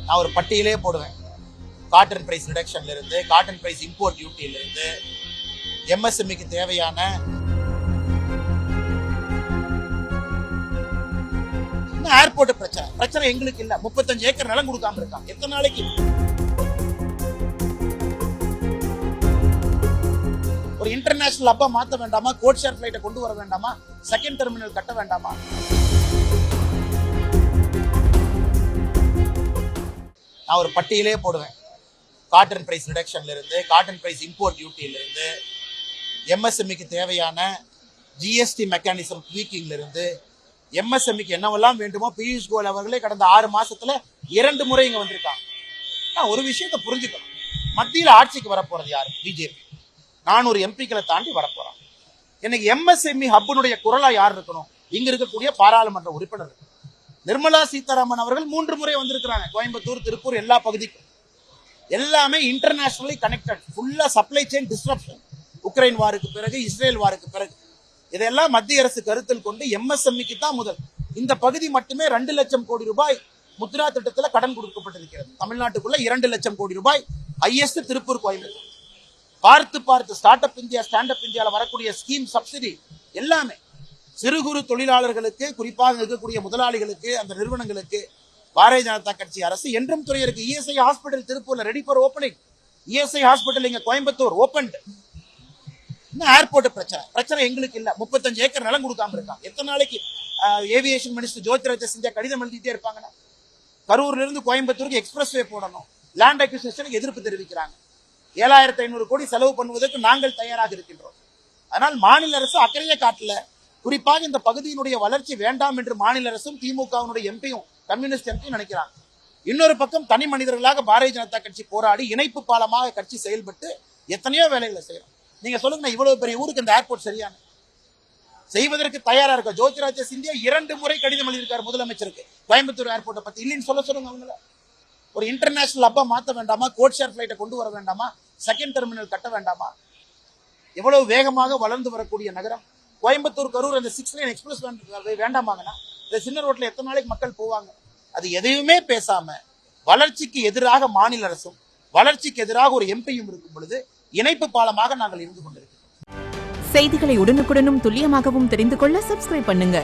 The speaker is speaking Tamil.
நான் ஒரு பட்டியலே போடுவேன். காட்டன் பிரைஸ் ரிடக்ஷன்ல இருந்து, காட்டன் பிரைஸ் இம்போர்ட் டியூட்டில இருந்து, எம்எஸ்எம்இக்கு தேவையான ஏர்போர்ட் பிரச்சனை எங்களுக்கு இல்ல. 35 ஏக்கர் நிலம் கொடுக்காம இருக்காங்க. எத்தனை நாளைக்கு? ஒரு இன்டர்நேஷனல் அப்பா மாத்த வேண்டாமா? கோட் ஷேர் பிளைட்டை கொண்டு வர வேண்டாமா? செகண்ட் டெர்மினல் கட்ட வேண்டாமா? நான் ஒரு பட்டியலே போடுவேன். காட்டன் பிரைஸ் ரிடக்ஷன்ல இருந்து, காட்டன் பிரைஸ் இம்போர்ட் டியூட்டில இருந்து, எம்எஸ்எம்இக்கு தேவையான ஜிஎஸ்டி மெக்கானிசம் ட்வீக்கிங்ல இருந்து, எம்எஸ்எம்இக்கு என்னவெல்லாம் வேண்டுமோ பியூஷ் கோயல் அவர்களே கடந்த 6 மாசத்துல 2 முறை இங்க வந்திருக்காங்க. நான் ஒரு விஷயத்தை புரிஞ்சுக்கணும். மத்தியில் ஆட்சிக்கு வரப்போறது யாரு? பிஜேபி. 400 எம்பிக்களை தாண்டி வரப்போறாங்க. இன்னைக்கு எம்எஸ்எம்இ ஹப்புனுடைய குரலா யார் இருக்கணும்? இங்க இருக்கக்கூடிய பாராளுமன்ற உறுப்பினர் நிர்மலா சீதாராமன் அவர்கள் 3 முறை வந்திருக்கிறாங்க. கோயம்புத்தூர், திருப்பூர், எல்லா பகுதிக்கும். எல்லாமே இன்டர்நேஷனலி கனெக்டட். ஃபுல்லா சப்ளை செயின் டிஸ்ரப்ஷன். உக்ரைன் வாருக்கு பிறகு, இஸ்ரேல் வாருக்கு பிறகு இதெல்லாம் மத்திய அரசு கருத்தில் கொண்டு எம்எஸ்எம்இக்கு தான் முதல். இந்த பகுதி மட்டுமே 2 லட்சம் கோடி ரூபாய் முத்ரா திட்டத்தில் கடன் கொடுக்கப்பட்டிருக்கிறது. தமிழ்நாட்டுக்குள்ள 2 லட்சம் கோடி ரூபாய். ஹையஸ்ட் திருப்பூர், கோயம்புத்தூர். பார்த்து start up India, stand up இந்தியாவில் வரக்கூடிய ஸ்கீம், சப்சிடி எல்லாமே சிறு குறு தொழிலாளர்களுக்கு, குறிப்பாக இருக்கக்கூடிய முதலாளிகளுக்கு, அந்த நிறுவனங்களுக்கு பாரதிய ஜனதா கட்சி அரசு என்றும் துறை இருக்கு. இஎஸ்ஐ ஹாஸ்பிட்டல் திருப்பூர்ல ready for opening. ESI hospital இங்க கோயம்புத்தூர் ஓபன். ஏர்போர்ட் பிரச்சனை எங்களுக்கு இல்ல. 35 ஏக்கர் நிலம் கொடுக்காம இருக்காங்க. எத்தனை நாளைக்கு? ஏவியேஷன் மினிஸ்டர் ஜோதிராஜ் சிந்தியா கடிதம் எழுதிட்டே இருப்பாங்கன்னா. கரூர்ல இருந்து கோயம்புத்தூருக்கு எக்ஸ்பிரஸ் வே போடணும். லேண்ட் அக்விசிஷனுக்கு எதிர்ப்பு தெரிவிக்கிறாங்க. 7500 கோடி செலவு பண்ணுவதற்கு நாங்கள் தயாராக இருக்கின்றோம். அதனால் மாநில அரசு அக்கறையை காட்டல. குறிப்பாக இந்த பகுதியினுடைய வளர்ச்சி வேண்டாம் என்று மாநில அரசும் திமுகவினுடைய எம்பியும் கம்யூனிஸ்ட் எம்பியும் நினைக்கிறாங்க. இன்னொரு பக்கம் தனி மனிதர்களாக பாரதிய ஜனதா கட்சி போராடி இணைப்பு பாலமாக கட்சி செயல்பட்டு எத்தனையோ வேலைகளை செய்யறோம். நீங்க சொல்லுங்க, இவ்வளவு பெரிய ஊருக்கு இந்த ஏர்போர்ட் சரியான செய்வதற்கு தயாரா இருக்க? ஜோதிராஜ் சிந்தியா 2 முறை கடிதம் எழுதியிருக்காரு முதலமைச்சருக்கு கோயம்புத்தூர் ஏர்போர்ட்டை பத்தி. இல்லைன்னு சொல்லுங்க அவங்கள. ஒரு இன்டர்நேஷனல் அப்பா மாத்த வேண்டாமா? கோட் ஷேர் பிளைட்டை கொண்டு வர வேண்டாமா? செகண்ட் டெர்மினல் கட்ட வேண்டாமா? எவ்வளவு வேகமாக வளர்ந்து வரக்கூடிய நகரம் கோயம்புத்தூர், கரூர். அந்த 6 லைன் எக்ஸ்பிரஸ் வேண்டாமாங்கன்னா இந்த சின்ன ரோட்ல எத்தனை நாளைக்கு மக்கள் போவாங்க? அது எதையுமே பேசாம வளர்ச்சிக்கு எதிராக மாநில அரசும், வளர்ச்சிக்கு எதிராக ஒரு எம்பியும் இருக்கும் பொழுது இணைப்பு பாலமாக நாங்கள் இருந்து கொண்டிருக்கிறோம். செய்திகளை உடனுக்குடனும் துல்லியமாகவும் தெரிந்து கொள்ள சப்ஸ்கிரைப் பண்ணுங்க.